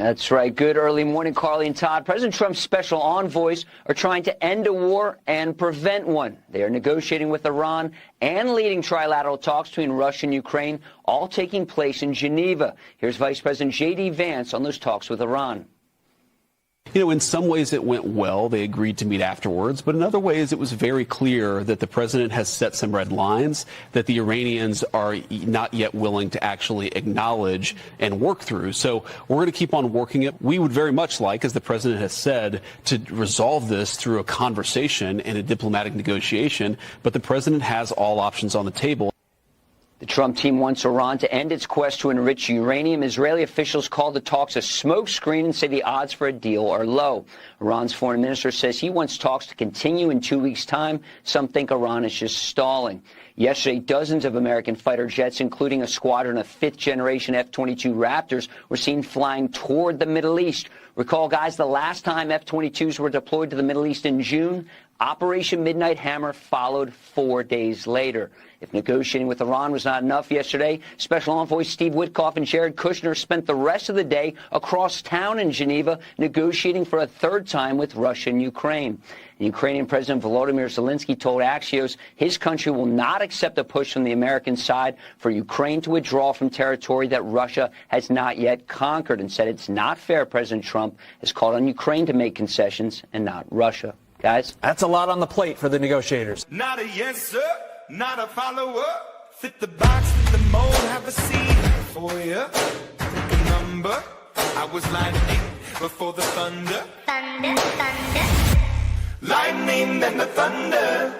That's right. Good early morning, Carly and Todd. President Trump's special envoys are trying to end a war and prevent one. They are negotiating with Iran and leading trilateral talks between Russia and Ukraine, all taking place in Geneva. Here's Vice President J.D. Vance on those talks with Iran. You know, in some ways it went well. They agreed to meet afterwards. But in other ways, it was very clear that the president has set some red lines that the Iranians are not yet willing to actually acknowledge and work through. So we're going to keep on working it. We would very much like, as the president has said, to resolve this through a conversation and a diplomatic negotiation. But the president has all options on the table. The Trump team wants Iran to end its quest to enrich uranium. Israeli officials called the talks a smokescreen and say the odds for a deal are low. Iran's foreign minister says he wants talks to continue in 2 weeks' time. Some think Iran is just stalling. Yesterday, dozens of American fighter jets, including a squadron of fifth-generation F-22 Raptors, were seen flying toward the Middle East. Recall, guys, the last time F-22s were deployed to the Middle East in June, Operation Midnight Hammer followed 4 days later. If negotiating with Iran was not enough yesterday, Special Envoy Steve Witkoff and Jared Kushner spent the rest of the day across town in Geneva negotiating for a third time with Russia and Ukraine. Ukrainian President Volodymyr Zelensky told Axios his country will not accept a push from the American side for Ukraine to withdraw from territory that Russia has not yet conquered, and said it's not fair. President Trump has called on Ukraine to make concessions and not Russia. Guys? That's a lot on the plate for the negotiators. Not a yes, sir. Not a follower. Fit the box, fit the mold, have a seat for you. Pick a number. I was lightning before the thunder. Thunder, thunder. Lightning and the thunder.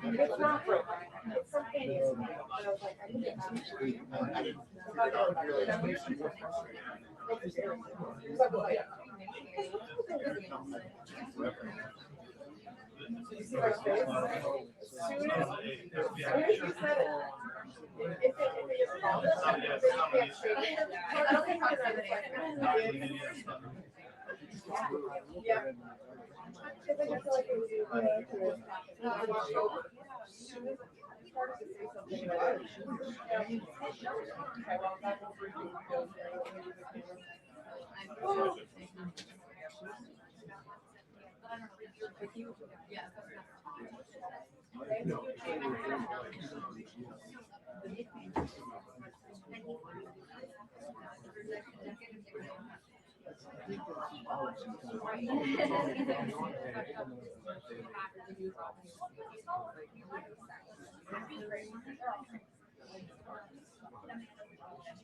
It's not broken. It's something. But I was like, I didn't yeah.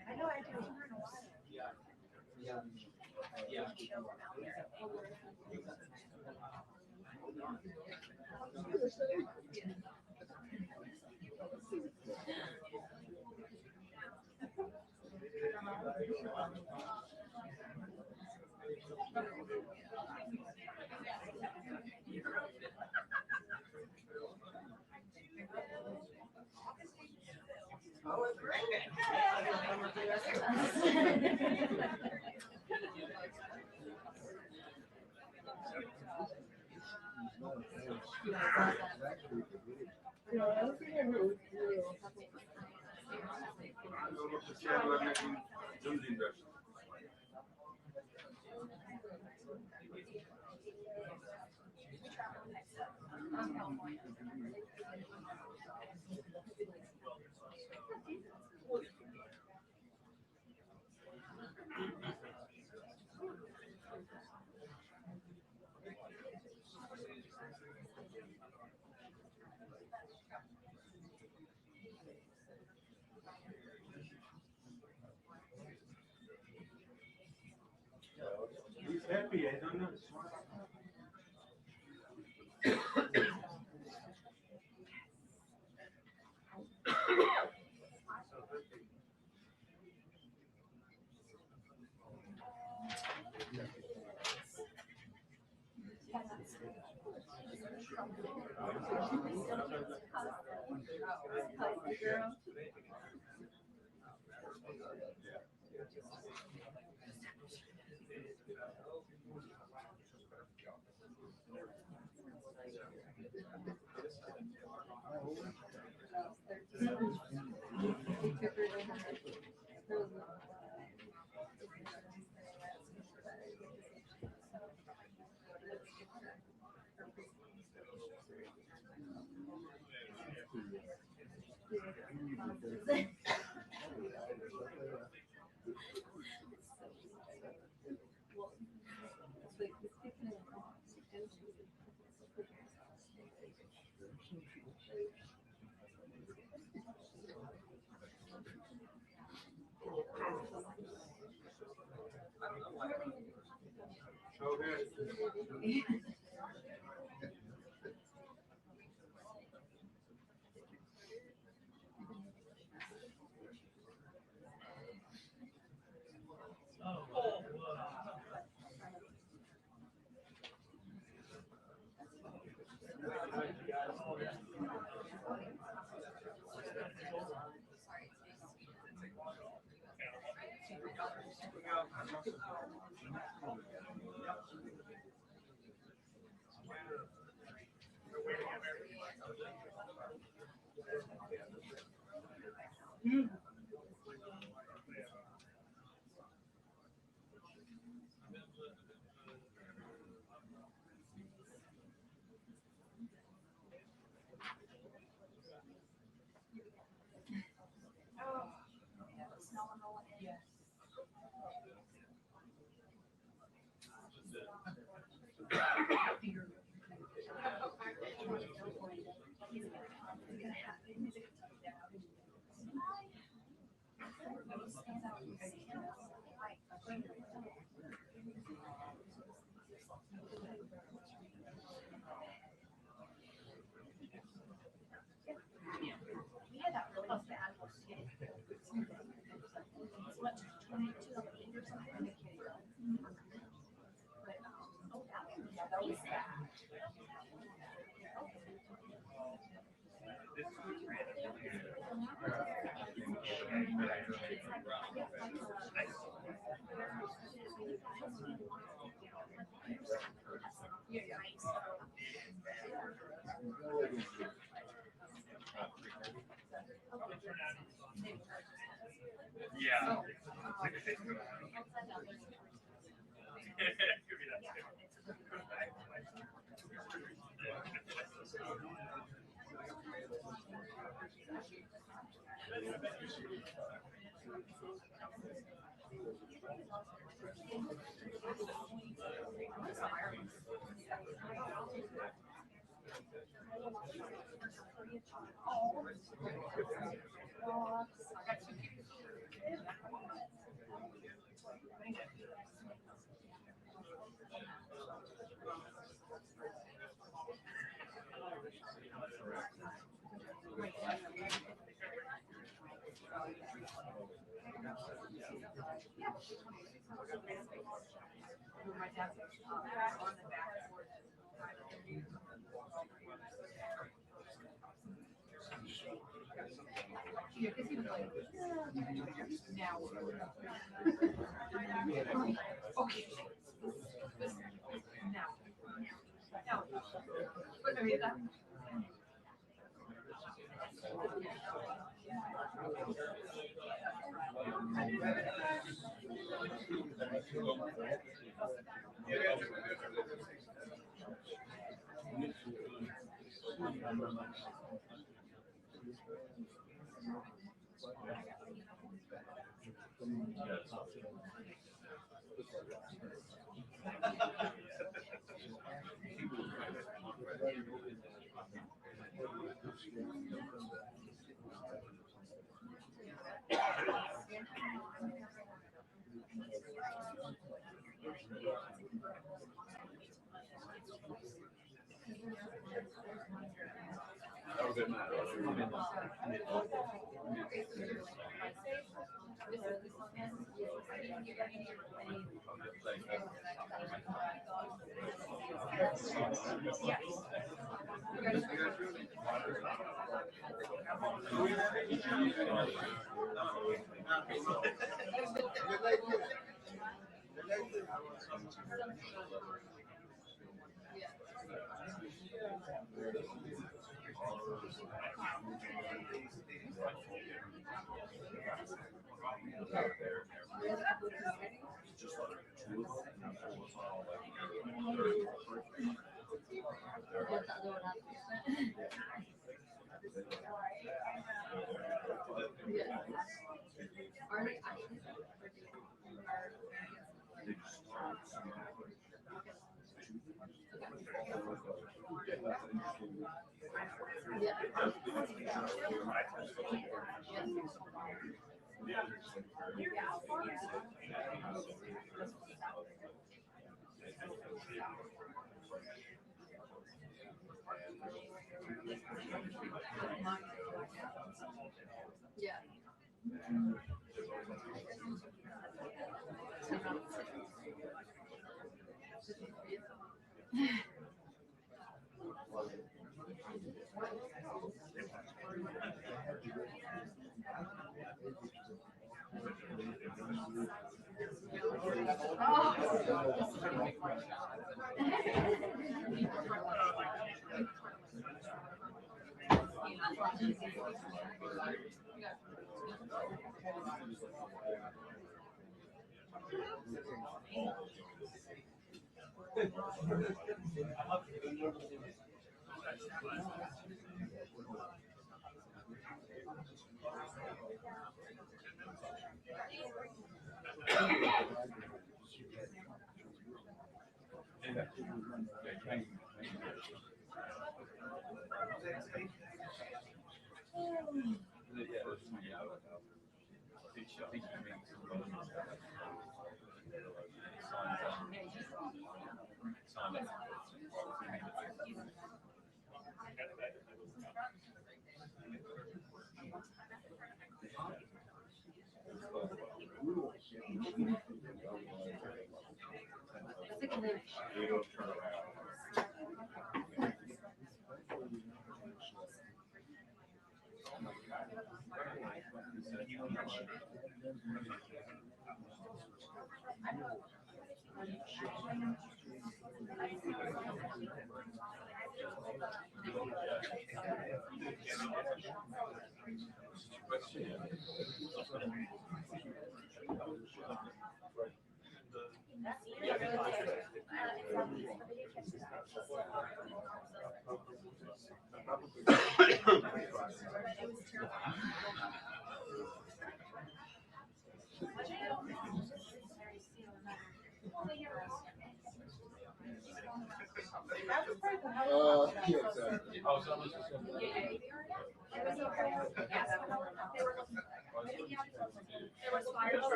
I feel like it was happy, I don't know.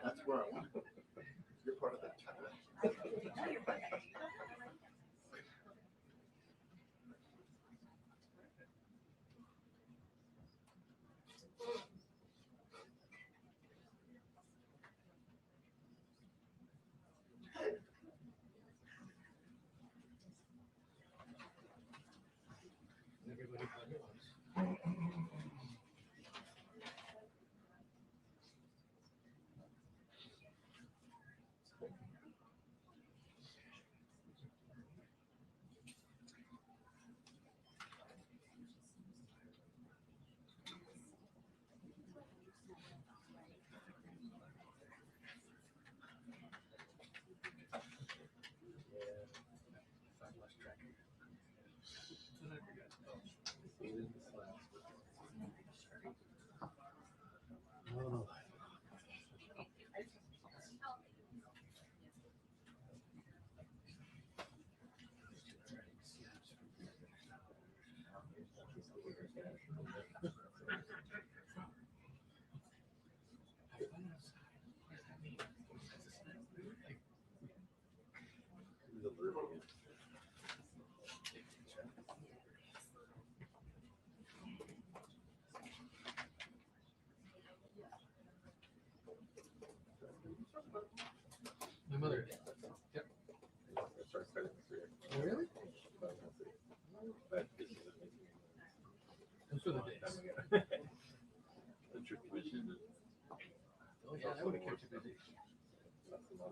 That's where I want to. You're part of that.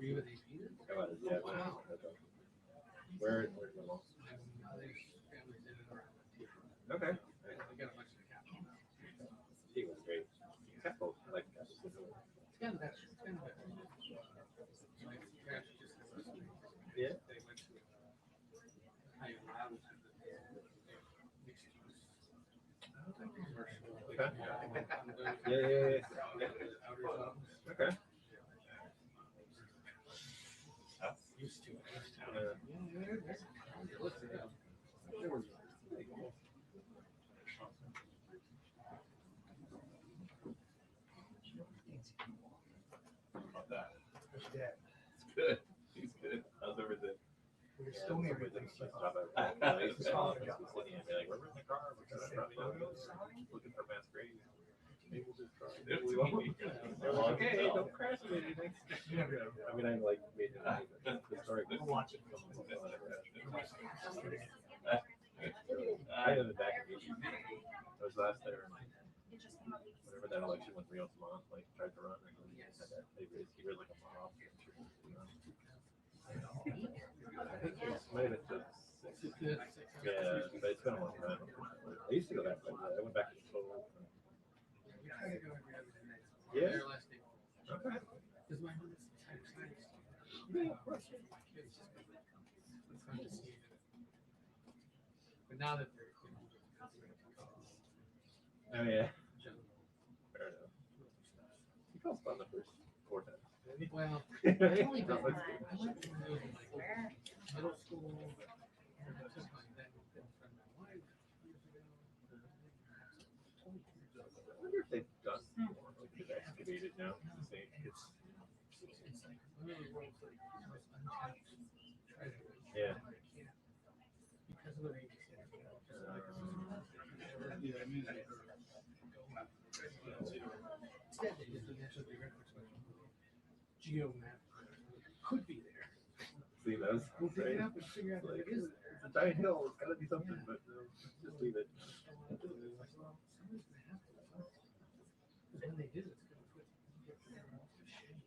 Were you with AP? Yeah. Where the law? Okay. We got a bunch of the capital. He was great. Capital, I like Capital. It's kind of better. Yeah. They went to high allowed to the mixed use. Okay. Yeah. Okay. Used to it. About that. It's good. He's good. How's everything? We're still near Like, everything. we're in the car. We're looking for masquerade. Maybe we'll just try. Okay, don't crash with anything. I mean, I like made it historic. We'll watch it. I had the back of the I was last there. Whenever that election when Rio Tomont tried to run, he was like a mob. I think it might have been just 6. Yeah, but it's been a long time. I used to go that way. I went back to Total. Yeah. Okay. Because my home is yeah, of course. My kids. It's fun to see. But now that they're Oh yeah. Fair enough. He calls fun the first 4 times. well, No, I only it's I good. went to middle school, and I took my then friend my wife years ago. I wonder if they've done more, they've excavated now. It's It's like one of the world's most untapped treasures. Yeah. Because of the way instead they just National Geographic geomap could be there. See those? We'll dig it up and figure out what it is there. It's a giant hill. It's gotta be something, but just leave it. When they did it, it's gonna put shame.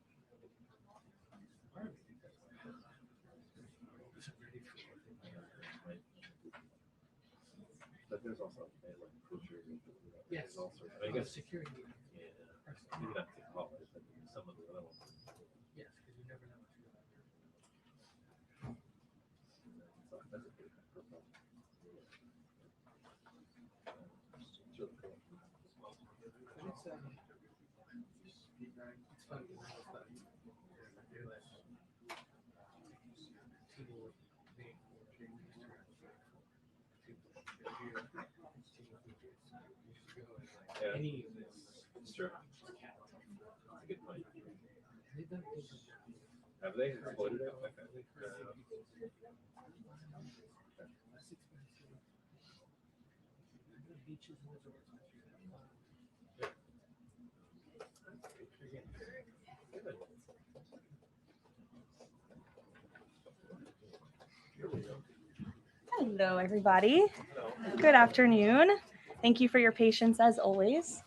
But there's also culture. Yes. All sorts. I guess Security. yeah. Maybe not to college, but some of the other ones. Yes, because you never know what you're going to do. So that's a good profile. It's really cool. It's fun to know that people Yeah. any of this. It's true. That's a good point. They've done a good job. Have they exploited it? Okay. Less expensive. Beaches and resorts. Hello, everybody. Good afternoon. Thank you for your patience as always.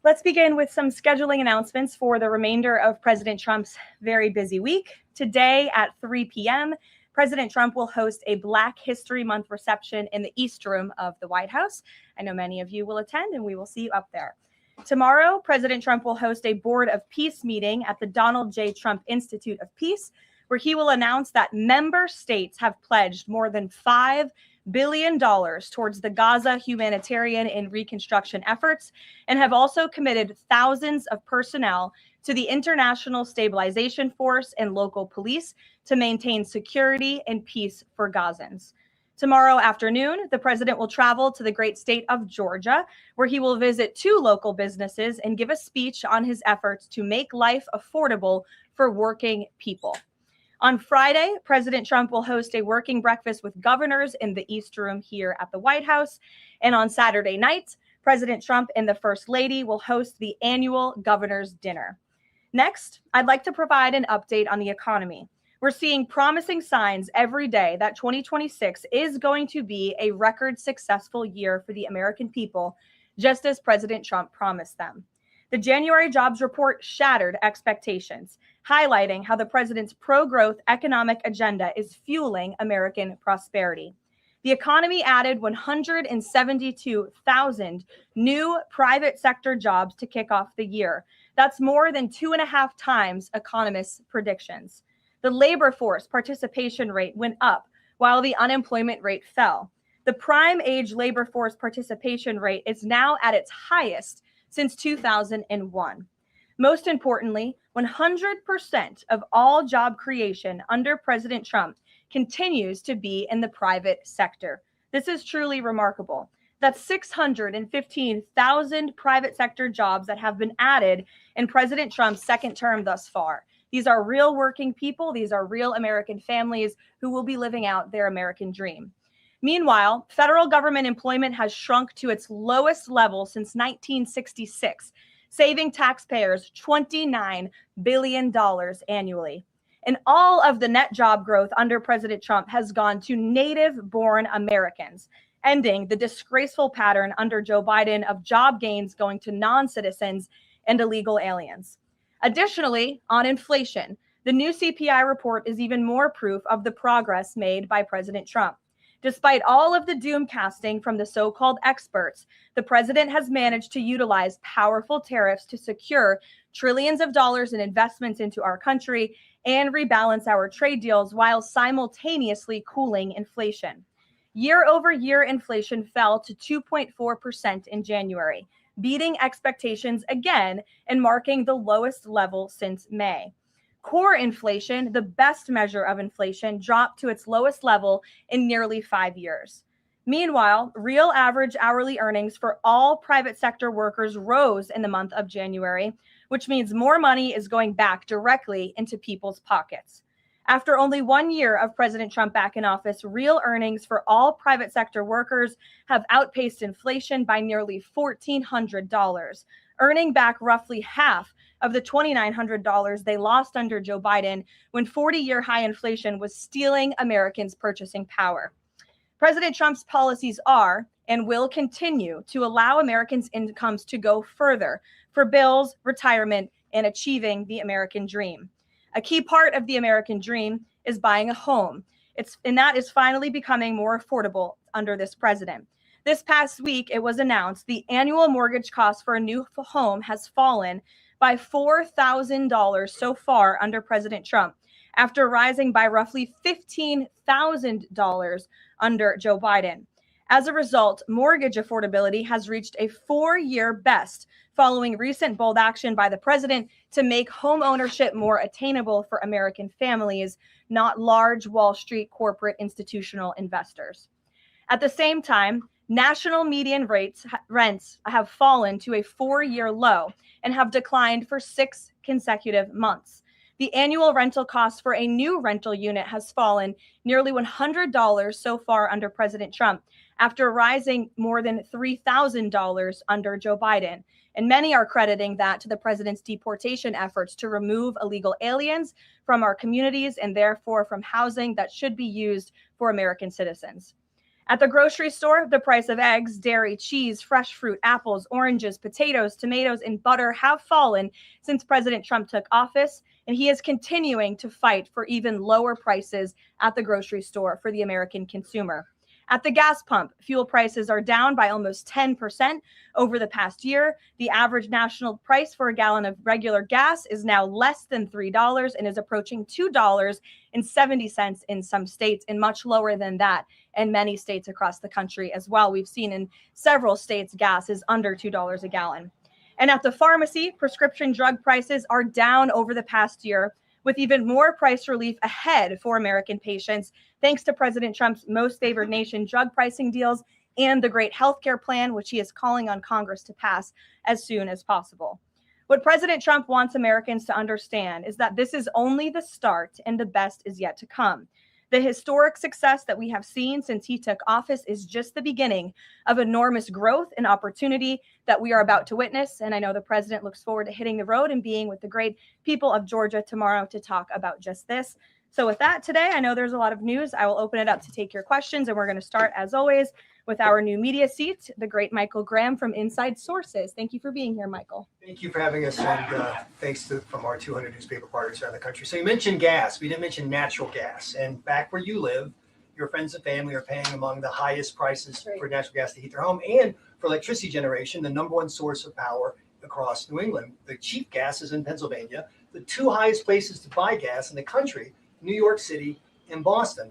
Let's begin with some scheduling announcements for the remainder of President Trump's very busy week. Today at 3 p.m., President Trump will host a Black History Month reception in the East Room of the White House. I know many of you will attend, and we will see you up there. Tomorrow, President Trump will host a Board of Peace meeting at the Donald J. Trump Institute of Peace, where he will announce that member states have pledged more than $5 billion towards the Gaza humanitarian and reconstruction efforts, and have also committed thousands of personnel to the International Stabilization Force and local police to maintain security and peace for Gazans. Tomorrow afternoon, the president will travel to the great state of Georgia, where he will visit 2 local businesses and give a speech on his efforts to make life affordable for working people. On Friday, President Trump will host a working breakfast with governors in the East Room here at the White House. And on Saturday night, President Trump and the First Lady will host the annual Governor's Dinner. Next, I'd like to provide an update on the economy. We're seeing promising signs every day that 2026 is going to be a record successful year for the American people, just as President Trump promised them. The January jobs report shattered expectations. highlighting how the president's pro-growth economic agenda is fueling American prosperity. The economy added 172,000 new private sector jobs to kick off the year. That's more than 2.5 times economists' predictions. The labor force participation rate went up while the unemployment rate fell. The prime age labor force participation rate is now at its highest since 2001. Most importantly, 100% of all job creation under President Trump continues to be in the private sector. This is truly remarkable. That's 615,000 private sector jobs that have been added in President Trump's second term thus far. These are real working people. These are real American families who will be living out their American dream. Meanwhile, federal government employment has shrunk to its lowest level since 1966, saving taxpayers $29 billion annually. And all of the net job growth under President Trump has gone to native-born Americans, ending the disgraceful pattern under Joe Biden of job gains going to non-citizens and illegal aliens. Additionally, on inflation, the new CPI report is even more proof of the progress made by President Trump. Despite all of the doom casting from the so-called experts, the president has managed to utilize powerful tariffs to secure trillions of dollars in investments into our country and rebalance our trade deals while simultaneously cooling inflation. Year-over-year inflation fell to 2.4% in January, beating expectations again and marking the lowest level since May. Core inflation, the best measure of inflation, dropped to its lowest level in nearly 5 years. Meanwhile, real average hourly earnings for all private sector workers rose in the month of January, which means more money is going back directly into people's pockets. After only 1 year of President Trump back in office, real earnings for all private sector workers have outpaced inflation by nearly $1,400, earning back roughly half of the $2,900 they lost under Joe Biden when 40-year high inflation was stealing Americans' purchasing power. President Trump's policies are and will continue to allow Americans' incomes to go further for bills, retirement, and achieving the American dream. A key part of the American dream is buying a home. And that is finally becoming more affordable under this president. This past week, it was announced the annual mortgage cost for a new home has fallen by $4,000 so far under President Trump, after rising by roughly $15,000 under Joe Biden. As a result, mortgage affordability has reached a 4-year best following recent bold action by the president to make home ownership more attainable for American families, not large Wall Street corporate institutional investors. At the same time, national median rents have fallen to a 4-year low and have declined for 6 consecutive months. The annual rental cost for a new rental unit has fallen nearly $100 so far under President Trump, after rising more than $3,000 under Joe Biden. And many are crediting that to the president's deportation efforts to remove illegal aliens from our communities and therefore from housing that should be used for American citizens. At the grocery store, the price of eggs, dairy, cheese, fresh fruit, apples, oranges, potatoes, tomatoes, and butter have fallen since President Trump took office, and he is continuing to fight for even lower prices at the grocery store for the American consumer. At the gas pump, fuel prices are down by almost 10% over the past year. The average national price for a gallon of regular gas is now less than $3 and is approaching $2.70 in some states, and much lower than that in many states across the country as well. We've seen in several states gas is under $2 a gallon. And at the pharmacy, prescription drug prices are down over the past year, with even more price relief ahead for American patients, thanks to President Trump's most favored nation drug pricing deals and the great healthcare plan, which he is calling on Congress to pass as soon as possible. What President Trump wants Americans to understand is that this is only the start and the best is yet to come. The historic success that we have seen since he took office is just the beginning of enormous growth and opportunity that we are about to witness. And I know the president looks forward to hitting the road and being with the great people of Georgia tomorrow to talk about just this. So with that, today, I know there's a lot of news. I will open it up to take your questions, and we're going to start, as always, with our new media seat, the great Michael Graham from Inside Sources. Thank you for being here, Michael. Thank you for having us, and thanks from our 200 newspaper partners around the country. So you mentioned gas. We didn't mention natural gas. And back where you live, your friends and family are paying among the highest prices for natural gas to heat their home and for electricity generation, the number one source of power across New England. The cheap gas is in Pennsylvania. The two highest places to buy gas in the country, New York City and Boston.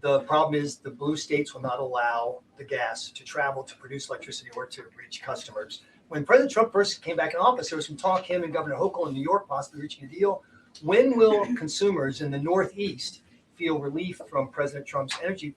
The problem is the blue states will not allow the gas to travel to produce electricity or to reach customers. When President Trump first came back in office, there was some talk, him and Governor Hochul in New York possibly reaching a deal. When will consumers in the Northeast feel relief from President Trump's energy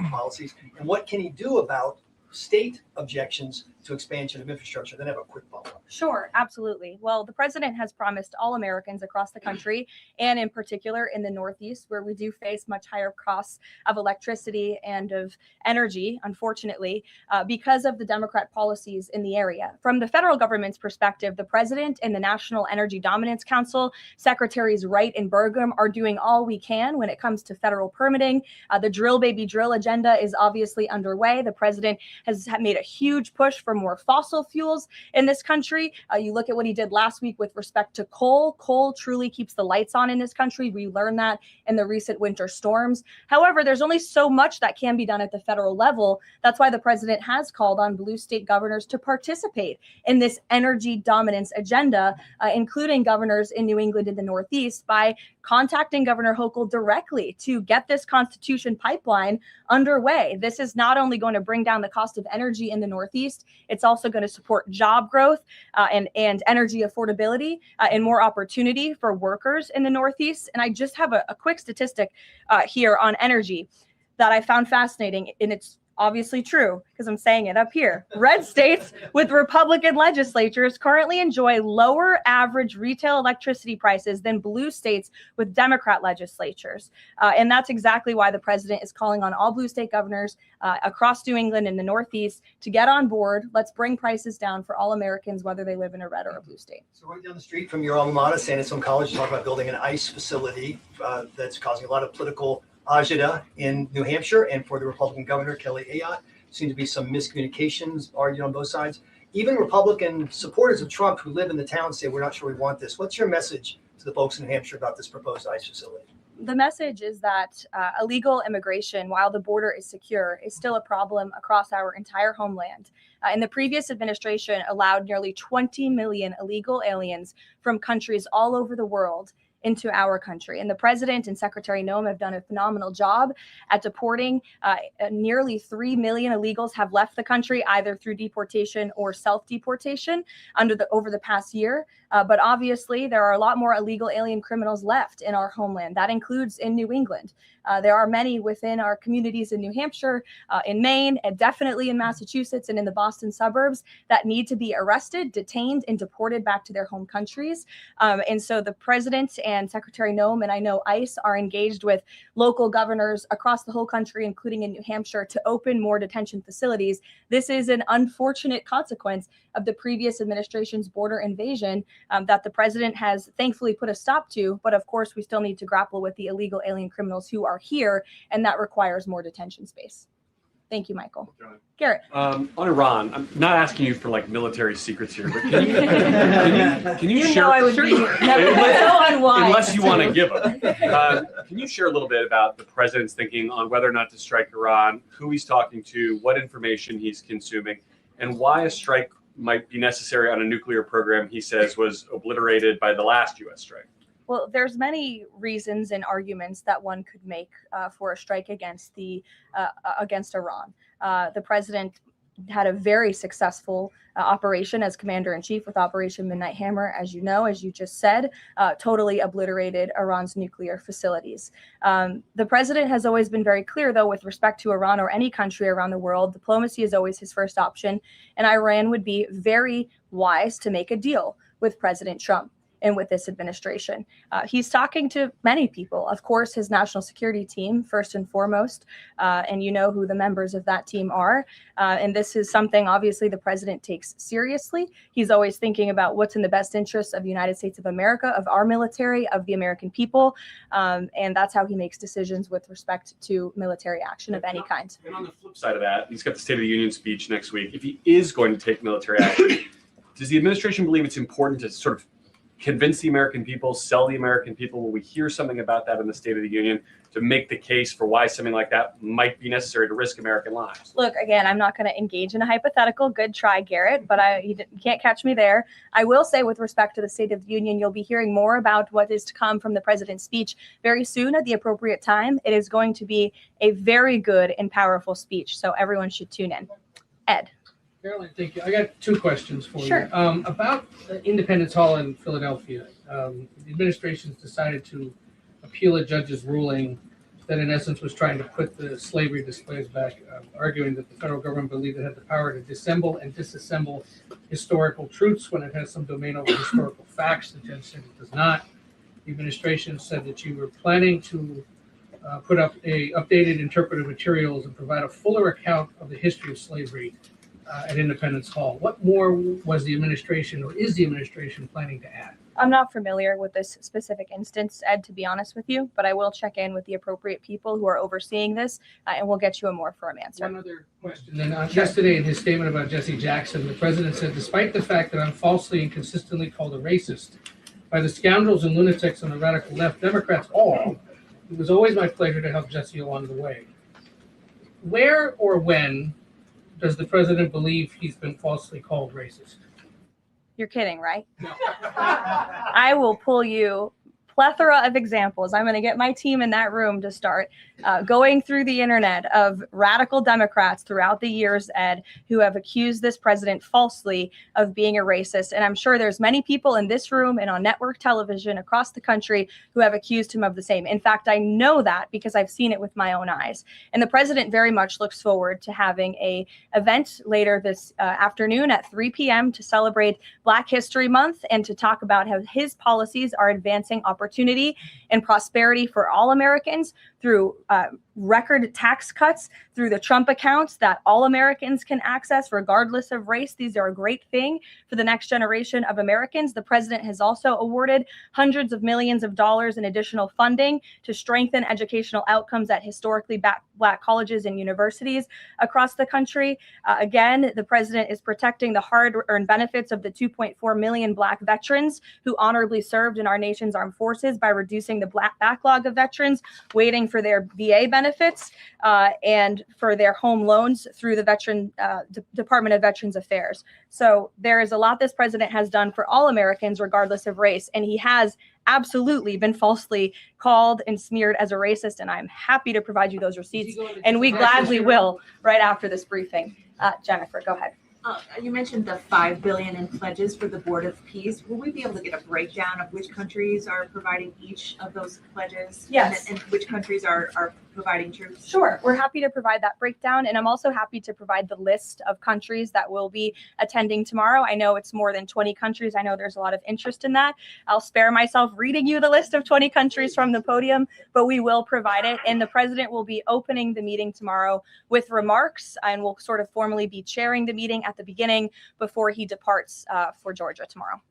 policies? And what can he do about state objections to expansion of infrastructure? Then I have a quick follow-up. Sure, absolutely. Well, the president has promised all Americans across the country, and in particular in the Northeast, where we do face much higher costs of electricity and of energy, unfortunately, because of the Democrat policies in the area. From the federal government's perspective, the president and the National Energy Dominance Council, Secretaries Wright and Burgum, are doing all we can when it comes to federal permitting. The drill, baby, drill agenda is obviously underway. The president has made a huge push for more fossil fuels in this country. You look at what he did last week with respect to coal. Coal truly keeps the lights on in this country. We learned that in the recent winter storms. However, there's only so much that can be done at the federal level. That's why the president has called on blue state governors to participate in this energy dominance agenda, including governors in New England and the Northeast, by contacting Governor Hochul directly to get this Constitution pipeline underway. This is not only going to bring down the cost of energy in the Northeast, it's also going to support job growth and energy affordability and more opportunity for workers in the Northeast. And I just have a quick statistic here on energy that I found fascinating, and it's obviously true because I'm saying it up here. Red states with Republican legislatures currently enjoy lower average retail electricity prices than blue states with Democrat legislatures. And that's exactly why the president is calling on all blue state governors across New England and the Northeast to get on board. Let's bring prices down for all Americans, whether they live in a red or a blue state. So right down the street from your alma mater, San Antonio College, you talk about building an ICE facility that's causing a lot of political agita in New Hampshire, and for the Republican governor, Kelly Ayotte. Seem to be some miscommunications argued on both sides. Even Republican supporters of Trump who live in the town say, we're not sure we want this. What's your message to the folks in New Hampshire about this proposed ICE facility? The message is that illegal immigration, while the border is secure, is still a problem across our entire homeland. And the previous administration allowed nearly 20 million illegal aliens from countries all over the world into our country. And the president and Secretary Noem have done a phenomenal job at deporting. Nearly 3 million illegals have left the country either through deportation or self-deportation over the past year. But obviously, there are a lot more illegal alien criminals left in our homeland. That includes in New England. There are many within our communities in New Hampshire, in Maine, and definitely in Massachusetts and in the Boston suburbs that need to be arrested, detained, and deported back to their home countries. And so the president and Secretary Noem, and I know ICE, are engaged with local governors across the whole country, including in New Hampshire, to open more detention facilities. This is an unfortunate consequence of the previous administration's border invasion that the president has thankfully put a stop to. But of course, we still need to grapple with the illegal alien criminals who are here, and that requires more detention space. Thank you, Michael. Garrett. On Iran, I'm not asking you for like military secrets here, but can you share? I would be so unwise. Unless you want to give them. Can you share a little bit about the president's thinking on whether or not to strike Iran, who he's talking to, what information he's consuming, and why a strike might be necessary on a nuclear program he says was obliterated by the last U.S. strike? Well, there's many reasons and arguments that one could make for a strike against Iran. The president had a very successful operation as commander-in-chief with Operation Midnight Hammer, as you know, as you just said, totally obliterated Iran's nuclear facilities. The president has always been very clear, though, with respect to Iran or any country around the world. Diplomacy is always his first option, and Iran would be very wise to make a deal with President Trump. and with this administration. He's talking to many people, of course, his national security team, first and foremost, and you know who the members of that team are. And this is something, obviously, the president takes seriously. He's always thinking about what's in the best interest of the United States of America, of our military, of the American people. And that's how he makes decisions with respect to military action of any kind. And on the flip side of that, he's got the State of the Union speech next week. If he is going to take military action, does the administration believe it's important to sort of convince the American people, sell the American people? Will we hear something about that in the State of the Union to make the case for why something like that might be necessary to risk American lives? Look, again, I'm not going to engage in a hypothetical. Good try, Garrett, but you can't catch me there. I will say, with respect to the State of the Union, you'll be hearing more about what is to come from the president's speech very soon at the appropriate time. It is going to be a very good and powerful speech, so everyone should tune in. Ed. Caroline, thank you. I got two questions for Sure. you. About Independence Hall in Philadelphia, the administration's decided to appeal a judge's ruling that in essence was trying to put the slavery displays back, arguing that the federal government believed it had the power to disassemble and disassemble historical truths when it has some domain over historical facts. The judge said it does not. The administration said that you were planning to put up updated interpretive materials and provide a fuller account of the history of slavery at Independence Hall. What more was the administration or is the administration planning to add? I'm not familiar with this specific instance, Ed, to be honest with you, but I will check in with the appropriate people who are overseeing this, and we'll get you a more firm answer. One other question. Then yesterday in his statement about Jesse Jackson, the president said, despite the fact that I'm falsely and consistently called a racist by the scoundrels and lunatics on the radical left, Democrats all, it was always my pleasure to help Jesse along the way. Where or when does the president believe he's been falsely called racist? You're kidding, right? No. I will pull you plethora of examples. I'm going to get my team in that room to start going through the internet of radical Democrats throughout the years, Ed, who have accused this president falsely of being a racist. And I'm sure there's many people in this room and on network television across the country who have accused him of the same. In fact, I know that because I've seen it with my own eyes. And the president very much looks forward to having an event later this afternoon at 3 p.m. to celebrate Black History Month and to talk about how his policies are advancing opportunity and prosperity for all Americans through record tax cuts, through the Trump accounts that all Americans can access regardless of race. These are a great thing for the next generation of Americans. The president has also awarded hundreds of millions of dollars in additional funding to strengthen educational outcomes at historically Black colleges and universities across the country. Again, the president is protecting the hard-earned benefits of the 2.4 million Black veterans who honorably served in our nation's armed forces by reducing the Black backlog of veterans waiting for their VA benefits and for their home loans through the Department of Veterans Affairs. So there is a lot this president has done for all Americans, regardless of race, and he has absolutely been falsely called and smeared as a racist, and I'm happy to provide you those receipts, and we gladly will right after this briefing. Jennifer, go ahead. You mentioned the $5 billion in pledges for the Board of Peace. Will we be able to get a breakdown of which countries are providing each of those pledges? Yes. And which countries are providing troops? Sure. We're happy to provide that breakdown. And I'm also happy to provide the list of countries that will be attending tomorrow. I know it's more than 20 countries. I know there's a lot of interest in that. I'll spare myself reading you the list of 20 countries from the podium, but we will provide it. And the president will be opening the meeting tomorrow with remarks and will sort of formally be chairing the meeting at the beginning before he departs for Georgia tomorrow.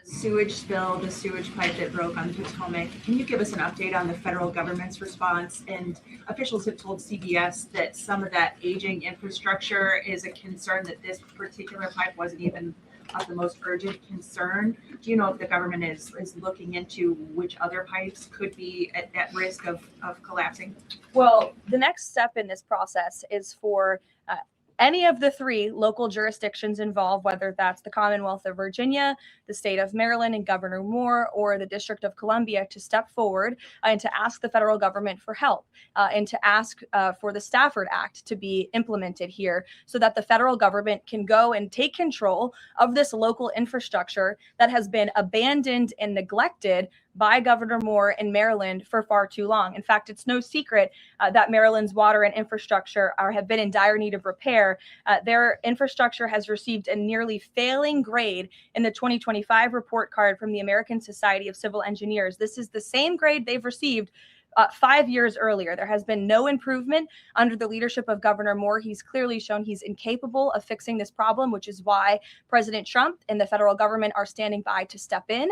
Sewage spill, the sewage pipe that broke on Potomac. Can you give us an update on the federal government's response? And officials have told CBS that some of that aging infrastructure is a concern, that this particular pipe wasn't even of the most urgent concern. Do you know if the government is looking into which other pipes could be at risk of collapsing? Well, the next step in this process is for any of the three local jurisdictions involved, whether that's the Commonwealth of Virginia, the state of Maryland and Governor Moore, or the District of Columbia, to step forward and to ask the federal government for help and to ask for the Stafford Act to be implemented here so that the federal government can go and take control of this local infrastructure that has been abandoned and neglected by Governor Moore in Maryland for far too long. In fact, it's no secret that Maryland's water and infrastructure have been in dire need of repair. Their infrastructure has received a nearly failing grade in the 2025 report card from the American Society of Civil Engineers. This is the same grade they've received 5 years earlier. There has been no improvement under the leadership of Governor Moore. He's clearly shown he's incapable of fixing this problem, which is why President Trump and the federal government are standing by to step in.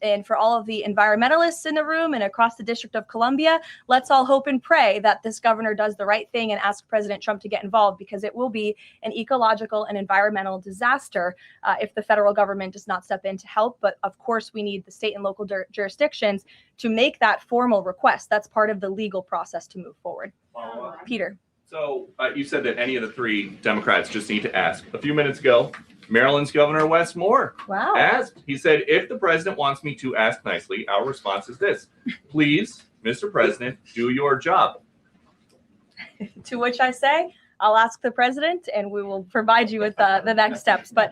And for all of the environmentalists in the room and across the District of Columbia, let's all hope and pray that this governor does the right thing and ask President Trump to get involved, because it will be an ecological and environmental disaster if the federal government does not step in to help. But of course, we need the state and local jurisdictions to make that formal request. That's part of the legal process to move forward. Peter. So you said that any of the three Democrats just need to ask. A few minutes ago, Maryland's Governor Wes Moore asked. He said, if the president wants me to ask nicely, our response is this: please, Mr. President, do your job. To which I say, I'll ask the president and we will provide you with the next steps. But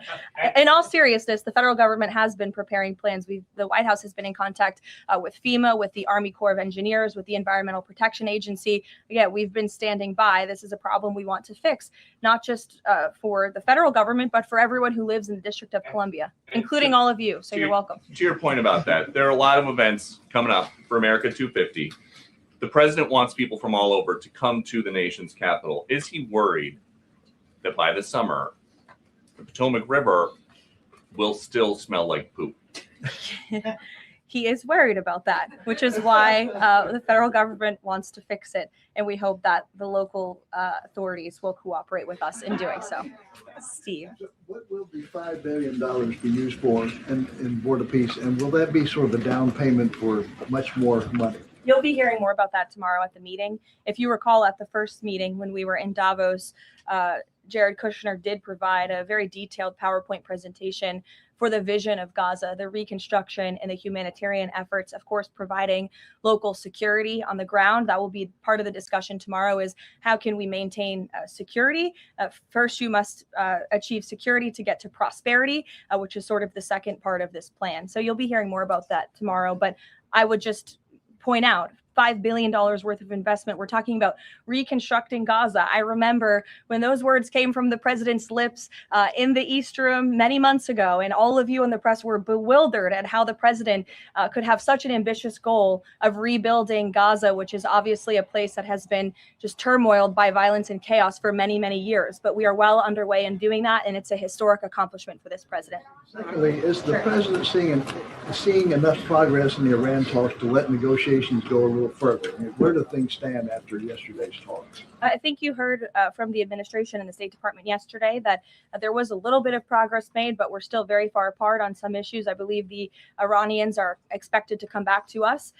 in all seriousness, the federal government has been preparing plans. The White House has been in contact with FEMA, with the Army Corps of Engineers, with the Environmental Protection Agency. Again, we've been standing by. This is a problem we want to fix, not just for the federal government, but for everyone who lives in the District of Columbia, including all of you. So you're welcome. To your point about that, there are a lot of events coming up for America 250. The president wants people from all over to come to the nation's capital. Is he worried that by the summer, the Potomac River will still smell like poop? He is worried about that, which is why the federal government wants to fix it. And we hope that the local authorities will cooperate with us in doing so. Steve. What will the $5 billion be used for in Board of Peace? And will that be sort of a down payment for much more money? You'll be hearing more about that tomorrow at the meeting. If you recall, at the first meeting when we were in Davos, Jared Kushner did provide a very detailed PowerPoint presentation for the vision of Gaza, the reconstruction and the humanitarian efforts, of course, providing local security on the ground. That will be part of the discussion tomorrow, is how can we maintain security? First, you must achieve security to get to prosperity, which is sort of the second part of this plan. So you'll be hearing more about that tomorrow. But I would just point out $5 billion worth of investment. We're talking about reconstructing Gaza. I remember when those words came from the president's lips in the East Room many months ago, and all of you in the press were bewildered at how the president could have such an ambitious goal of rebuilding Gaza, which is obviously a place that has been just turmoiled by violence and chaos for many, many years. But we are well underway in doing that, and it's a historic accomplishment for this president. Secondly, is the president seeing enough progress in the Iran talks to let negotiations go a little further? I mean, where do things stand after yesterday's talks? I think you heard from the administration and the State Department yesterday that there was a little bit of progress made, but we're still very far apart on some issues. I believe the Iranians are expected to come back to us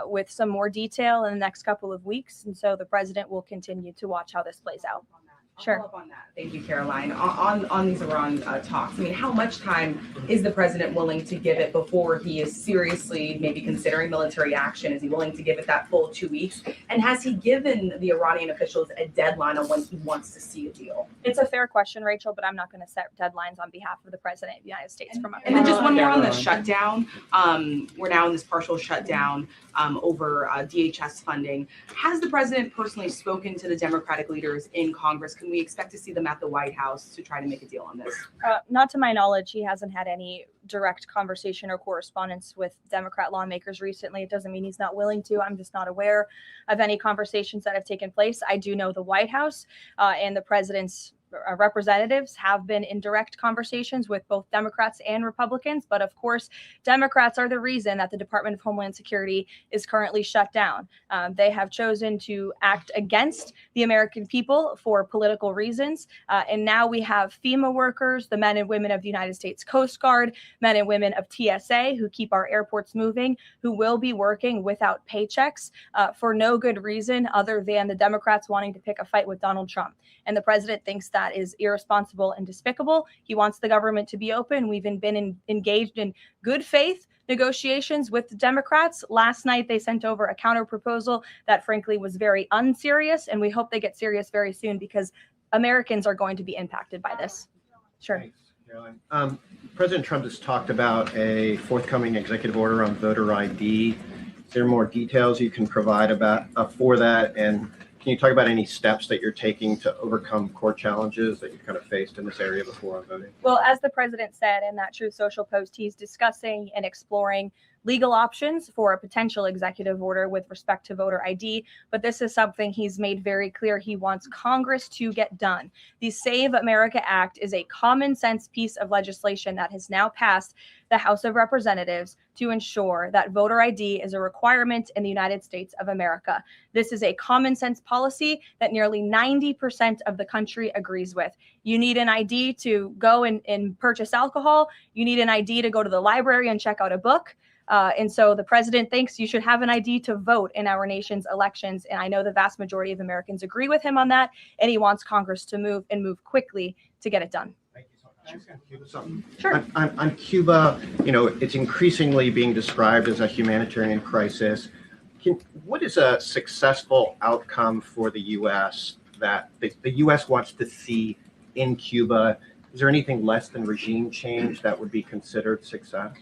with some more detail in the next couple of weeks. And so the president will continue to watch how this plays out. Sure. Follow up on that. Thank you, Caroline. On these Iran talks, I mean, how much time is the president willing to give it before he is seriously maybe considering military action? Is he willing to give it that full 2 weeks? And has he given the Iranian officials a deadline on when he wants to see a deal? It's a fair question, Rachel, but I'm not going to set deadlines on behalf of the president of the United States. And then just one more on the shutdown. We're now in this partial shutdown over DHS funding. Has the president personally spoken to the Democratic leaders in Congress? Can we expect to see them at the White House to try to make a deal on this? Not to my knowledge, he hasn't had any direct conversation or correspondence with Democrat lawmakers recently. It doesn't mean he's not willing to. I'm just not aware of any conversations that have taken place. I do know the White House and the president's representatives have been in direct conversations with both Democrats and Republicans. But of course, Democrats are the reason that the Department of Homeland Security is currently shut down. They have chosen to act against the American people for political reasons. And now we have FEMA workers, the men and women of the United States Coast Guard, men and women of TSA who keep our airports moving, who will be working without paychecks for no good reason other than the Democrats wanting to pick a fight with Donald Trump. And the president thinks that is irresponsible and despicable. He wants the government to be open. We've been engaged in good faith negotiations with the Democrats. Last night, they sent over a counter proposal that frankly was very unserious. And we hope they get serious very soon because Americans are going to be impacted by this. Sure. Caroline. President Trump has talked about a forthcoming executive order on voter ID. Is there more details you can provide about for that? And can you talk about any steps that you're taking to overcome court challenges that you've kind of faced in this area before on voting? Well, as the president said in that Truth Social post, he's discussing and exploring legal options for a potential executive order with respect to voter ID. But this is something he's made very clear he wants Congress to get done. The Save America Act is a common sense piece of legislation that has now passed the House of Representatives to ensure that voter ID is a requirement in the United States of America. This is a common sense policy that nearly 90% of the country agrees with. You need an ID to go and purchase alcohol. You need an ID to go to the library and check out a book. And so the president thinks you should have an ID to vote in our nation's elections. And I know the vast majority of Americans agree with him on that. And he wants Congress to move quickly to get it done. Sure. On Cuba, it's increasingly being described as a humanitarian crisis. What is a successful outcome for the U.S. that the U.S. wants to see in Cuba? Is there anything less than regime change that would be considered success?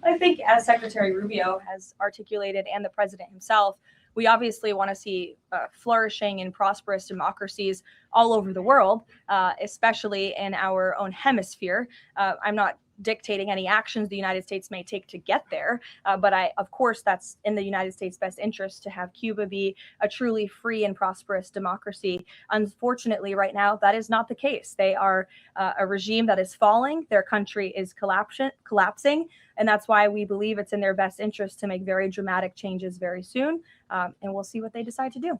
I think, as Secretary Rubio has articulated and the president himself, we obviously want to see flourishing and prosperous democracies all over the world, especially in our own hemisphere. I'm not dictating any actions the United States may take to get there. But of course, that's in the United States' best interest to have Cuba be a truly free and prosperous democracy. Unfortunately, right now, that is not the case. They are a regime that is falling. Their country is collapsing. And that's why we believe it's in their best interest to make very dramatic changes very soon. And we'll see what they decide to do.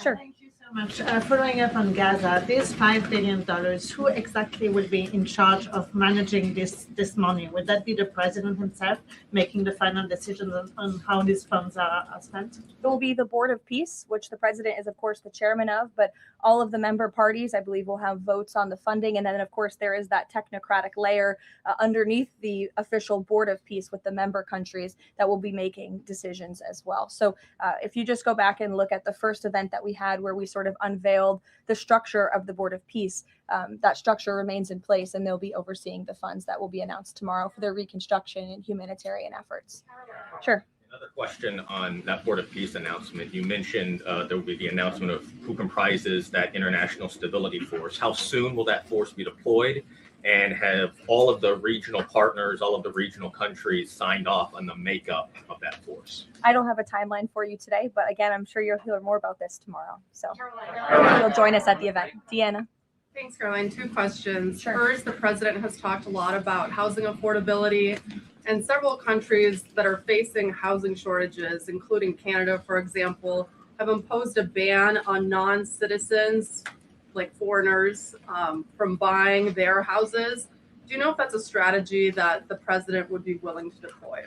Sure. Thank you so much. Following up on Gaza, this $5 billion, who exactly will be in charge of managing this money? Would that be the president himself making the final decisions on how these funds are spent? It will be the Board of Peace, which the president is, of course, the chairman of, but all of the member parties, I believe, will have votes on the funding. And then, of course, there is that technocratic layer underneath the official Board of Peace with the member countries that will be making decisions as well. So if you just go back and look at the first event that we had where we sort of unveiled the structure of the Board of Peace, that structure remains in place, and they'll be overseeing the funds that will be announced tomorrow for their reconstruction and humanitarian efforts. Sure. Another question on that Board of Peace announcement. You mentioned there will be the announcement of who comprises that International Stability Force. How soon will that force be deployed? And have all of the regional partners, all of the regional countries signed off on the makeup of that force? I don't have a timeline for you today, but again, I'm sure you'll hear more about this tomorrow. So you'll join us at the event. Deanna. Thanks, Caroline. Two questions. Sure. First, the president has talked a lot about housing affordability, and several countries that are facing housing shortages, including Canada, for example, have imposed a ban on non-citizens, like foreigners, from buying their houses. Do you know if that's a strategy that the president would be willing to deploy?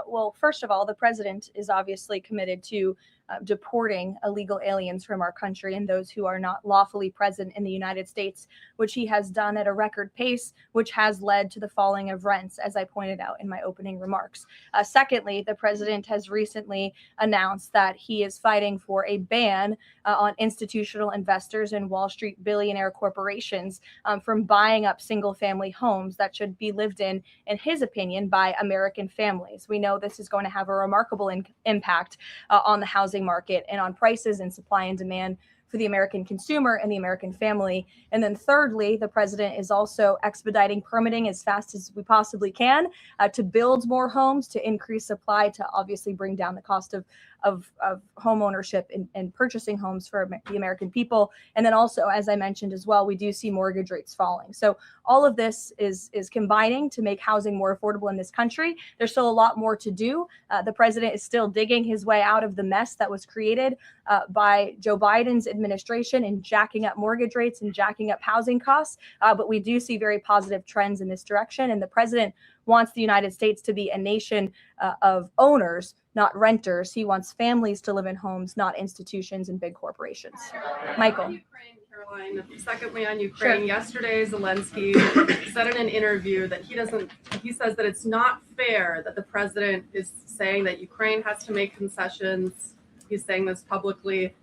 Well, first of all, the president is obviously committed to deporting illegal aliens from our country and those who are not lawfully present in the United States, which he has done at a record pace, which has led to the falling of rents, as I pointed out in my opening remarks. Secondly, the president has recently announced that he is fighting for a ban on institutional investors and Wall Street billionaire corporations from buying up single-family homes that should be lived in his opinion, by American families. We know this is going to have a remarkable impact on the housing market and on prices and supply and demand for the American consumer and the American family. And then thirdly, the president is also expediting permitting as fast as we possibly can to build more homes, to increase supply, to obviously bring down the cost of home ownership and purchasing homes for the American people. And then also, as I mentioned as well, we do see mortgage rates falling. So all of this is combining to make housing more affordable in this country. There's still a lot more to do. The president is still digging his way out of the mess that was created by Joe Biden's administration in jacking up mortgage rates and jacking up housing costs. But we do see very positive trends in this direction. And the president wants the United States to be a nation of owners, not renters. He wants families to live in homes, not institutions and big corporations. Michael. Caroline, secondly on Ukraine, Sure. Yesterday Zelensky said in an interview that he says that it's not fair that the president is saying that Ukraine has to make concessions. He's saying this publicly.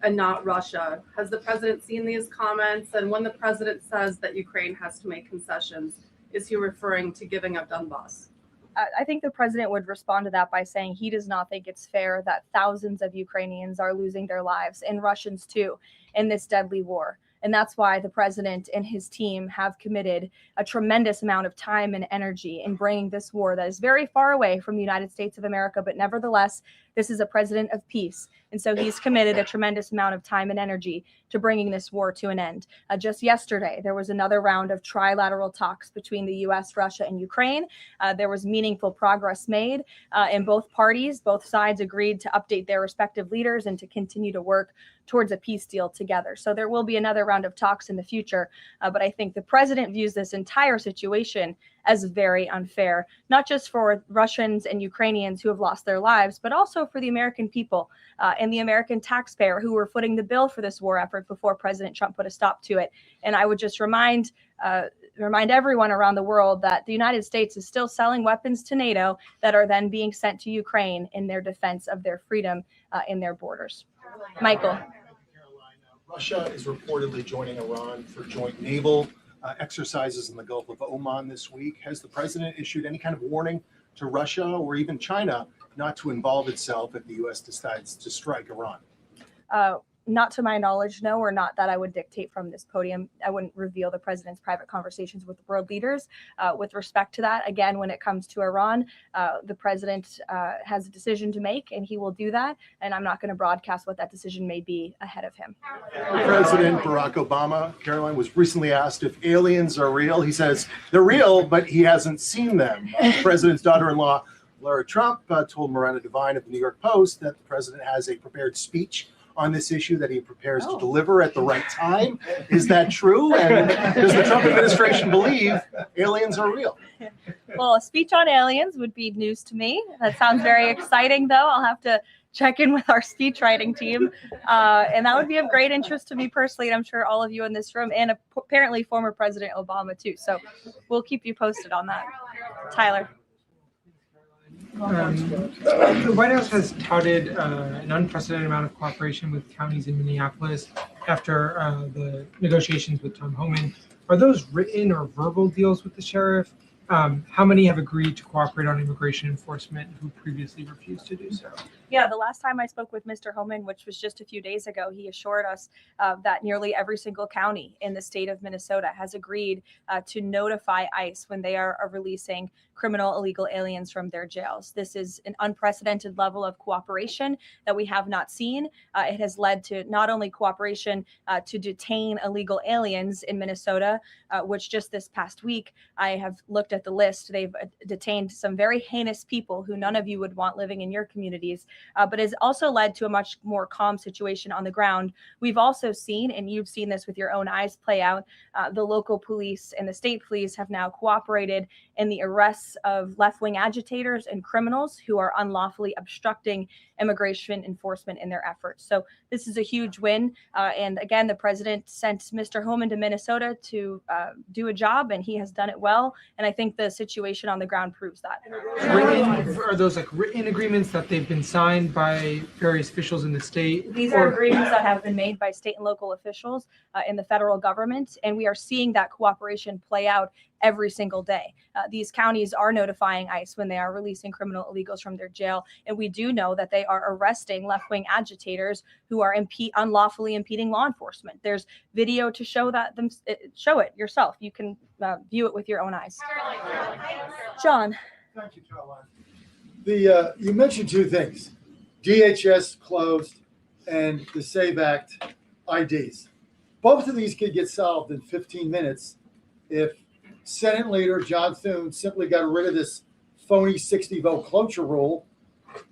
and not Russia. Has the president seen these comments? And when the president says that Ukraine has to make concessions, is he referring to giving up Donbass? I think the president would respond to that by saying he does not think it's fair that thousands of Ukrainians are losing their lives, and Russians too, in this deadly war. And that's why the president and his team have committed a tremendous amount of time and energy in bringing this war that is very far away from the United States of America, but nevertheless, this is a president of peace. And so he's committed a tremendous amount of time and energy to bringing this war to an end. Just yesterday, there was another round of trilateral talks between the U.S., Russia, and Ukraine. There was meaningful progress made in both parties. Both sides agreed to update their respective leaders and to continue to work towards a peace deal together. So there will be another round of talks in the future. But I think the president views this entire situation as very unfair, not just for Russians and Ukrainians who have lost their lives, but also for the American people and the American taxpayer who were footing the bill for this war effort before President Trump put a stop to it. And I would just remind everyone around the world that the United States is still selling weapons to NATO that are then being sent to Ukraine in their defense of their freedom in their borders. Michael. Russia is reportedly joining Iran for joint naval exercises in the Gulf of Oman this week. Has the president issued any kind of warning to Russia or even China not to involve itself if the U.S. decides to strike Iran? Not to my knowledge, no, or not that I would dictate from this podium. I wouldn't reveal the president's private conversations with world leaders. With respect to that, again, when it comes to Iran, the president has a decision to make, and he will do that. And I'm not going to broadcast what that decision may be ahead of him. President Barack Obama, Caroline, was recently asked if aliens are real. He says they're real, but he hasn't seen them. The president's daughter-in-law, Lara Trump, told Miranda Devine of the New York Post that the president has a prepared speech on this issue that he prepares to deliver at the right time. Is that true? And does the Trump administration believe aliens are real? Well, a speech on aliens would be news to me. That sounds very exciting, though. I'll have to check in with our speech writing team. And that would be of great interest to me personally, and I'm sure all of you in this room, and apparently former President Obama, too. So we'll keep you posted on that. Tyler. The White House has touted an unprecedented amount of cooperation with counties in Minneapolis after the negotiations with Tom Homan. Are those written or verbal deals with the sheriff? How many have agreed to cooperate on immigration enforcement who previously refused to do so? Yeah, the last time I spoke with Mr. Homan, which was just a few days ago, he assured us that nearly every single county in the state of Minnesota has agreed to notify ICE when they are releasing criminal illegal aliens from their jails. This is an unprecedented level of cooperation that we have not seen. It has led to not only cooperation to detain illegal aliens in Minnesota, which just this past week, I have looked at the list. They've detained some very heinous people who none of you would want living in your communities. But has also led to a much more calm situation on the ground. We've also seen, and you've seen this with your own eyes play out, the local police and the state police have now cooperated in the arrests of left-wing agitators and criminals who are unlawfully obstructing immigration enforcement in their efforts. So this is a huge win. And again, the president sent Mr. Homan to Minnesota to do a job, and he has done it well. And I think the situation on the ground proves that. Are those like written agreements that they've been signed by various officials in the state? These are agreements that have been made by state and local officials in the federal government, and we are seeing that cooperation play out every single day. These counties are notifying ICE when they are releasing criminal illegals from their jail, and we do know that they are arresting left-wing agitators who are unlawfully impeding law enforcement. There's video to show that. Show it yourself. You can view it with your own eyes. John. Thank you, Caroline. You mentioned two things: DHS closed and the SAVE Act IDs. Both of these could get solved in 15 minutes if Senate leader John Thune simply got rid of this phony 60-vote cloture rule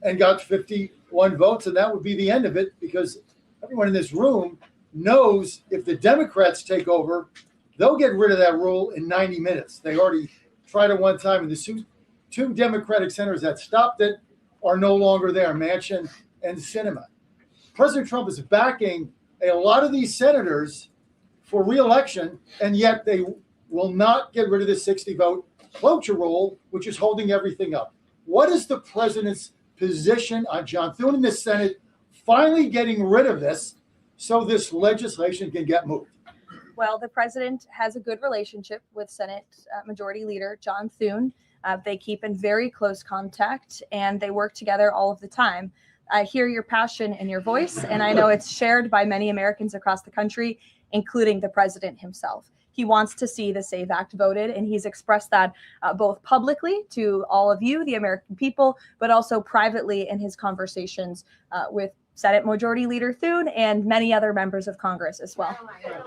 and got 51 votes, and that would be the end of it, because everyone in this room knows if the Democrats take over, they'll get rid of that rule in 90 minutes. They already tried it one time, and the two Democratic senators that stopped it are no longer there, Manchin and Sinema. President Trump is backing a lot of these senators for re-election, and yet they will not get rid of the 60-vote cloture rule, which is holding everything up. What is the president's position on John Thune in the Senate finally getting rid of this so this legislation can get moved? Well, the president has a good relationship with Senate Majority Leader John Thune. They keep in very close contact and they work together all of the time. I hear your passion in your voice, and I know it's shared by many Americans across the country, including the president himself. He wants to see the SAVE Act voted, and he's expressed that both publicly to all of you, the American people, but also privately in his conversations with Senate Majority Leader Thune and many other members of Congress as well.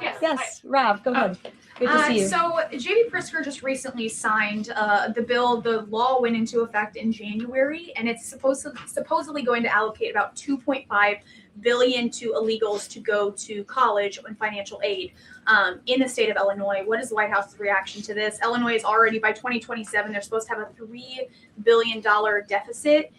Yes, Rob, go ahead. Good to see you. So J.B. Pritzker just recently signed the bill. The law went into effect in January, and it's supposedly going to allocate about $2.5 billion to illegals to go to college and financial aid in the state of Illinois. What is the White House's reaction to this? Illinois is already, by 2027, they're supposed to have a $3 billion deficit.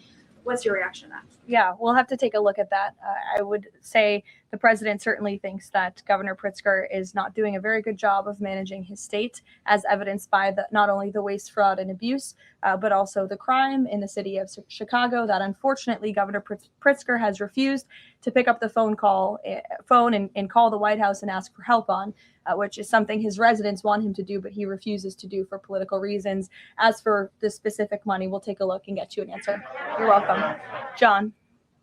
What's your reaction to that? Yeah, we'll have to take a look at that. I would say the president certainly thinks that Governor Pritzker is not doing a very good job of managing his state, as evidenced by not only the waste, fraud, and abuse, but also the crime in the city of Chicago that unfortunately Governor Pritzker has refused to pick up the phone and call the White House and ask for help on, which is something his residents want him to do, but he refuses to do for political reasons. As for the specific money, we'll take a look and get you an answer. You're welcome. John.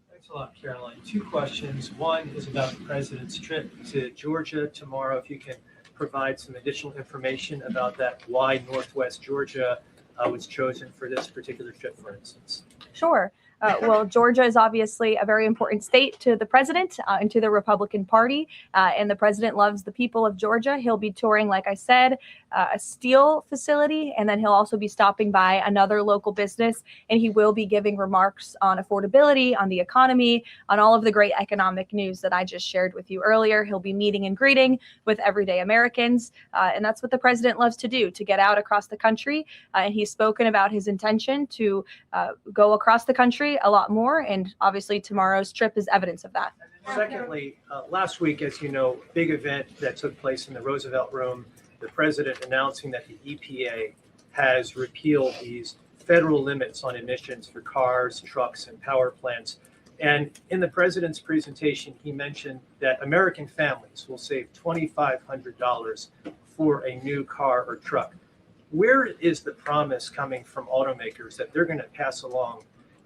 Thanks a lot, Caroline. Two questions. One is about the president's trip to Georgia tomorrow. If you can provide some additional information about that, why Northwest Georgia was chosen for this particular trip, for instance. Sure. Well, Georgia is obviously a very important state to the president and to the Republican Party, and the president loves the people of Georgia. He'll be touring, like I said, a steel facility, and then he'll also be stopping by another local business, and he will be giving remarks on affordability, on the economy, on all of the great economic news that I just shared with you earlier. He'll be meeting and greeting with everyday Americans, and that's what the president loves to do, to get out across the country, and he's spoken about his intention to go across the country a lot more, and obviously tomorrow's trip is evidence of that. Secondly, last week, as you know, big event that took place in the Roosevelt Room, the president announcing that the EPA has repealed these federal limits on emissions for cars, trucks, and power plants. And in the president's presentation, he mentioned that American families will save $2,500 for a new car or truck. Where is the promise coming from automakers that they're going to pass along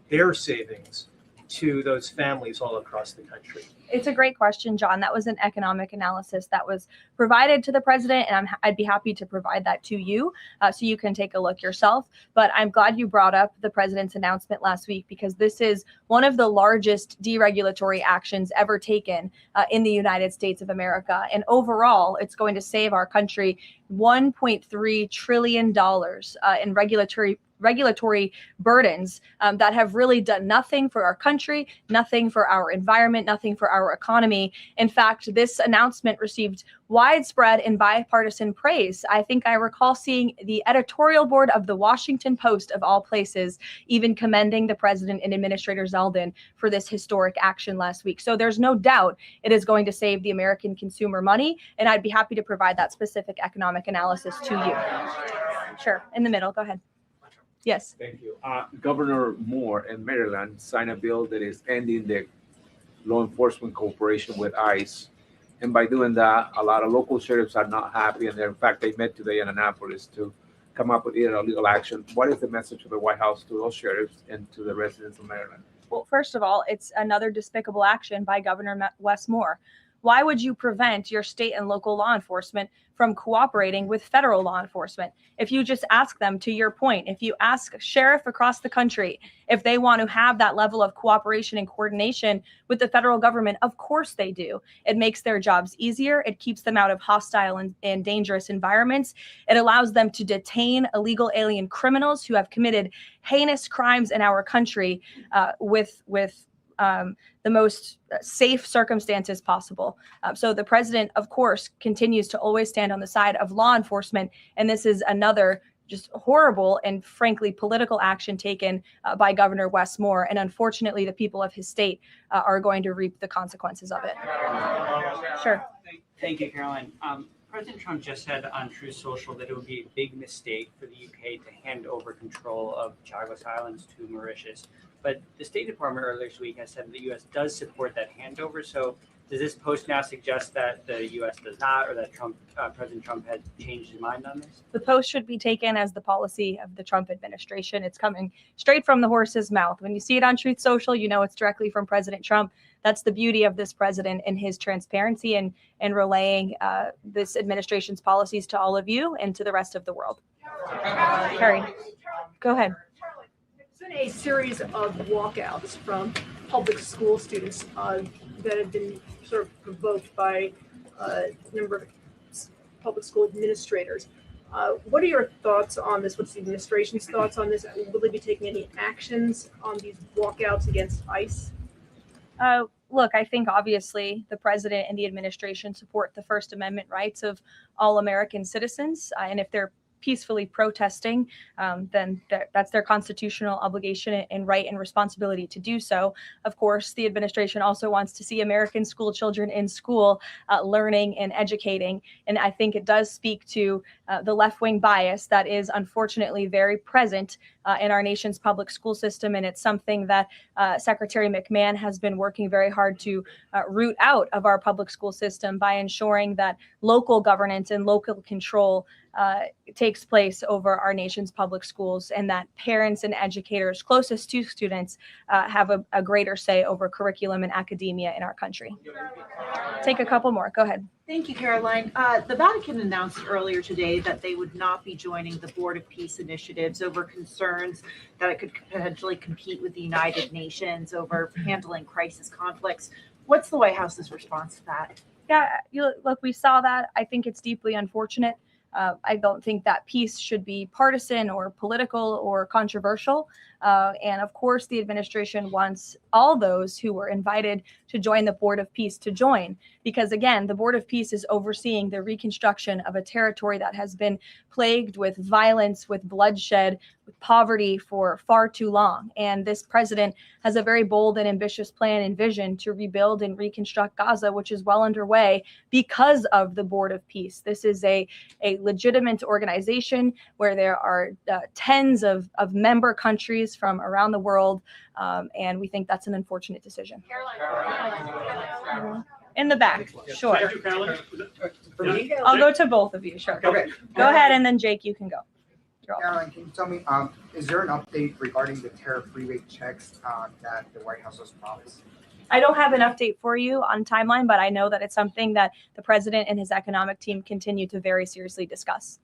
their savings to those families all across the country? It's a great question, John. That was an economic analysis that was provided to the president, and I'd be happy to provide that to you so you can take a look yourself. But I'm glad you brought up the president's announcement last week, because this is one of the largest deregulatory actions ever taken in the United States of America. And overall, it's going to save our country $1.3 trillion in regulatory burdens that have really done nothing for our country, nothing for our environment, nothing for our economy. In fact, this announcement received widespread and bipartisan praise. I think I recall seeing the editorial board of the Washington Post, of all places, even commending the president and Administrator Zeldin for this historic action last week. So there's no doubt it is going to save the American consumer money, and I'd be happy to provide that specific economic analysis to you. Sure, in the middle, go ahead. Yes. Thank you. Governor Moore in Maryland signed a bill that is ending the law enforcement cooperation with ICE. And by doing that, a lot of local sheriffs are not happy. And in fact, they met today in Annapolis to come up with legal action. What is the message of the White House to those sheriffs and to the residents of Maryland? Well, first of all, it's another despicable action by Governor Wes Moore. Why would you prevent your state and local law enforcement from cooperating with federal law enforcement? If you just ask them, to your point, if you ask a sheriff across the country if they want to have that level of cooperation and coordination with the federal government, of course they do. It makes their jobs easier. It keeps them out of hostile and dangerous environments. It allows them to detain illegal alien criminals who have committed heinous crimes in our country with the most safe circumstances possible. So the president, of course, continues to always stand on the side of law enforcement. And this is another just horrible and frankly political action taken by Governor Wes Moore. And unfortunately, the people of his state are going to reap the consequences of it. Sure. Thank you, Caroline. President Trump just said on Truth Social that it would be a big mistake for the UK to hand over control of Chagos Islands to Mauritius. But the State Department earlier this week has said the U.S. does support that handover. So Does this post now suggest that the U.S. does not, or that President Trump has changed his mind on this? The post should be taken as the policy of the Trump administration. It's coming straight from the horse's mouth. When you see it on Truth Social, you know it's directly from President Trump. That's the beauty of this president and his transparency and relaying this administration's policies to all of you and to the rest of the world. Carrie, go ahead. There's been a series of walkouts from public school students that have been sort of provoked by a number of public school administrators. What are your thoughts on this? What's the administration's thoughts on this? Will they be taking any actions on these walkouts against ICE? Look, I think obviously the president and the administration support the First Amendment rights of all American citizens. And if they're peacefully protesting, then that's their constitutional obligation and right and responsibility to do so. Of course, the administration also wants to see American school children in school learning and educating. And I think it does speak to the left-wing bias that is unfortunately very present in our nation's public school system. And it's something that Secretary McMahon has been working very hard to root out of our public school system by ensuring that local governance and local control takes place over our nation's public schools, and that parents and educators closest to students have a greater say over curriculum and academia in our country. Take a couple more. Go ahead. Thank you, Caroline. The Vatican announced earlier today that they would not be joining the Board of Peace initiatives over concerns that it could potentially compete with the United Nations over handling crisis conflicts. What's the White House's response to that? Yeah, look, we saw that. I think it's deeply unfortunate. I don't think that peace should be partisan or political or controversial. And of course, the administration wants all those who were invited to join the Board of Peace to join, because again, the Board of Peace is overseeing the reconstruction of a territory that has been plagued with violence, with bloodshed, with poverty for far too long. And this president has a very bold and ambitious plan and vision to rebuild and reconstruct Gaza, which is well underway because of the Board of Peace. This is a legitimate organization where there are tens of member countries from around the world, and we think that's an unfortunate decision. In the back, sure. I'll go to both of you, sure. Okay. Go ahead, and then Jake, you can go. Caroline, can you tell me, is there an update regarding the tariff rebate checks that the White House has promised? I don't have an update for you on timeline, but I know that it's something that the president and his economic team continue to very seriously discuss.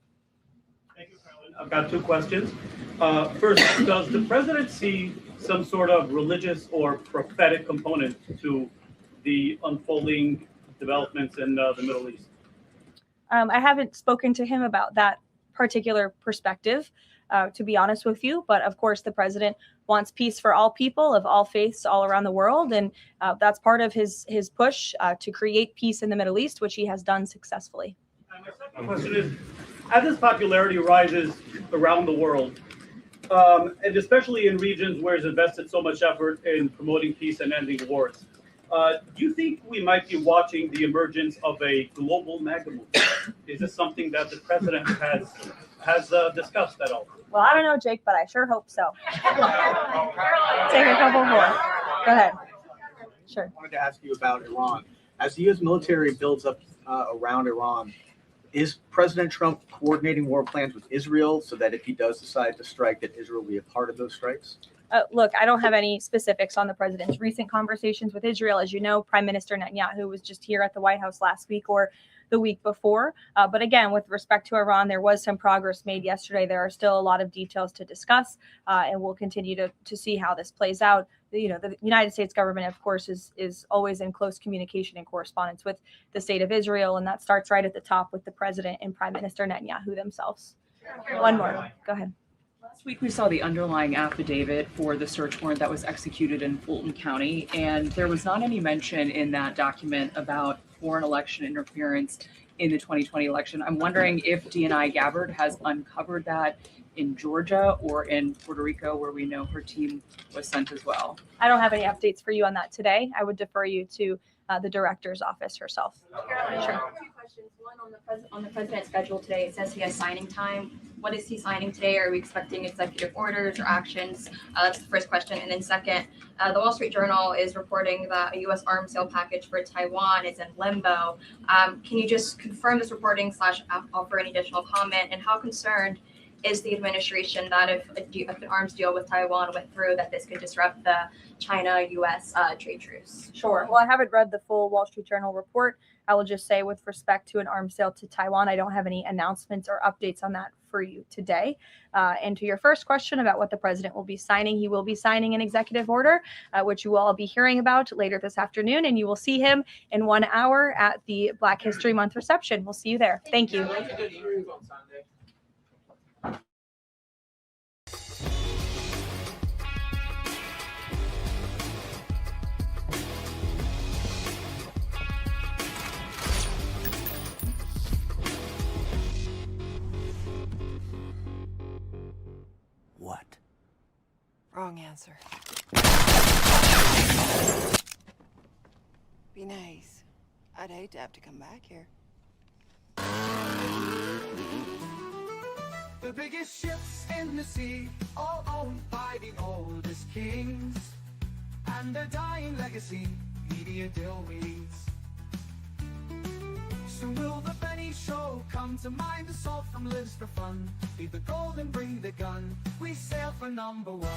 I've got two questions. First, does the president see some sort of religious or prophetic component to the unfolding developments in the Middle East? I haven't spoken to him about that particular perspective, to be honest with you. But of course, the president wants peace for all people of all faiths all around the world. And that's part of his push to create peace in the Middle East, which he has done successfully. And my second question is, as his popularity rises around the world, and especially in regions where he's invested so much effort in promoting peace and ending wars, do you think we might be watching the emergence of a global MAGA movement? Is this something that the president has discussed at all? Well, I don't know, Jake, but I sure hope so. Take a couple more. Go ahead. Sure. I wanted to ask you about Iran. As the U.S. military builds up around Iran, is President Trump coordinating war plans with Israel so that if he does decide to strike, that Israel will be a part of those strikes? Look, I don't have any specifics on the president's recent conversations with Israel. As you know, Prime Minister Netanyahu was just here at the White House last week or the week before. But again, with respect to Iran, there was some progress made yesterday. There are still a lot of details to discuss, and we'll continue to see how this plays out. You know, the United States government, of course, is always in close communication and correspondence with the state of Israel, and that starts right at the top with the president and Prime Minister Netanyahu themselves. One more. Go ahead. Last week, we saw the underlying affidavit for the search warrant that was executed in Fulton County, and there was not any mention in that document about foreign election interference in the 2020 election. I'm wondering if DNI Gabbard has uncovered that in Georgia or in Puerto Rico, where we know her team was sent as well. I don't have any updates for you on that today. I would defer you to the director's office herself. Sure. Two questions. One on the president's schedule today. It says he has signing time. What is he signing today? Are we expecting executive orders or actions? That's the first question. And then second, the Wall Street Journal is reporting that a U.S. arms sale package for Taiwan is in limbo. Can you just confirm this reporting / offer any additional comment? And how concerned is the administration that if an arms deal with Taiwan went through, that this could disrupt the China-U.S. Trade truce? Sure. Well, I haven't read the full Wall Street Journal report. I will just say with respect to an arms sale to Taiwan, I don't have any announcements or updates on that for you today. And to your first question about what the president will be signing, he will be signing an executive order, which you will all be hearing about later this afternoon. And you will see him in 1 hour at the Black History Month reception. We'll see you there. Thank you. What? Wrong answer. Be nice. I'd hate to have to come back here. The biggest ships in the sea, all owned by the oldest kings, and their dying legacy, media deal weeds. Soon will the Benny Show come to mind, the salt from lives for fun. Leave the gold and bring the gun, we sail for #1.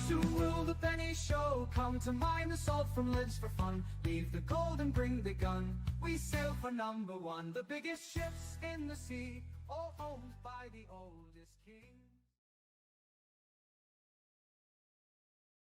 Soon will the Benny Show come to mind, the salt from lives for fun. Leave the gold and bring the gun, we sail for #1. The biggest ships in the sea, all owned by the oldest king.